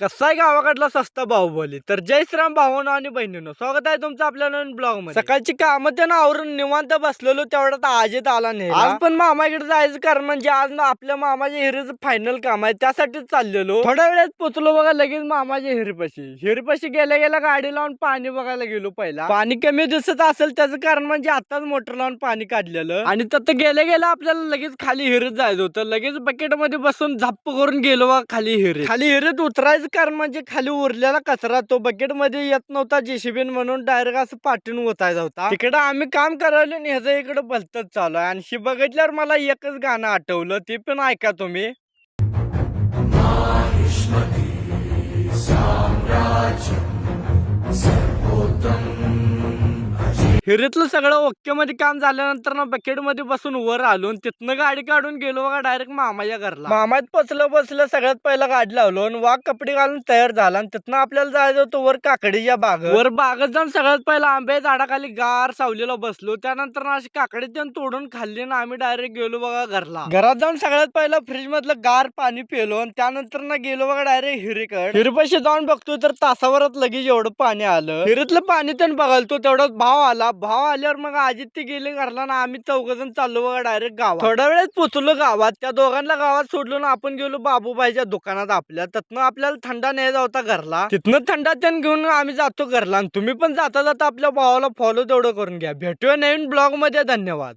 कसा आहे गावाकडला सस्ता बाहुबली. तर जय श्रीराम भावांनो आणि बहिणींनो, स्वागत आहे तुमचं आपल्या नवीन ब्लॉग मध्ये. सकाळची कामं त्यानं आवरून निवांत बसलेलो तेवढ्यात अजित आला नाही. आज पण मामाकडे जायचं कारण म्हणजे आज ना आपल्या मामाच्या हिरीचं फायनल काम आहे, त्यासाठीच चाललेलो. थोड्या वेळात पोचलो बघा लगेच मामाच्या हिरीपाशी गेल्या गेल्या गाडी लावून पाणी बघायला गेलो. पहिला पाणी कमी दिसत असेल त्याचं कारण म्हणजे आताच मोटर लावून पाणी काढलेलं आणि तिथं गेल्या गेल्या आपल्याला लगेच खाली हिरीत जायचं होतं. लगेच बकेट मध्ये बसून झप्प करून गेलो बघा खाली हिरीत उतरायचं कारण म्हणजे खाली उरलेला कचरा तो बकेट मध्ये येत नव्हता जेसीबी म्हणून डायरेक्ट असं पाठवून ओतायचा होता. तिकडे आम्ही काम करायला आणि ह्याचं इकडे भलतच चालू आहे. आणि ही बघितल्यावर मला एकच गाणं आठवलं, ते पण ऐका तुम्ही. हिरीतलं सगळं ओके मध्ये काम झाल्यानंतर ना बकेट मध्ये बसून वर आलो. तिथनं गाडी काढून गेलो बघा डायरेक्ट मामाच्या घरला. मामात बसलं सगळ्यात पहिला गाडी लावलो आणि वाघ कपडे घालून तयार झाला. आणि तिथनं आपल्याला जायचं होतं वर काकडीच्या बागेत जाऊन सगळ्यात पहिला आंबे झाडाखाली गार सावलीला बसलो. त्यानंतर अशी काकडी तोडून खाल्ली ना आम्ही डायरेक्ट गेलो बघा घरला. घरात जाऊन सगळ्यात पहिला फ्रीज मधलं गार पाणी पिलो आणि त्यानंतर ना गेलो बघा डायरेक्ट हिरीपाशी जाऊन बघतो तर तासावरात लगेच एवढं पाणी आलं. हिरीतलं पाणी पण बघालतो तेवढ्यात भाव आल्यावर मग अजित ते गेले घरला ना आम्ही चौघजण चाललो बघा डायरेक्ट गावात. थोड्या वेळेत पोचलो गावात. त्या दोघांना गावात सोडलो ना आपण गेलो बाबूबाईच्या दुकानात आपल्या. तिथनं आपल्याला थंडा न्यायचा होता घरला. तिथनं थंडा त्यान घेऊन आम्ही जातो घरला. आणि तुम्ही पण जाता जाता आपल्या भावाला फॉलो तेवढं करून घ्या. भेटूया नवीन ब्लॉग मध्ये. धन्यवाद.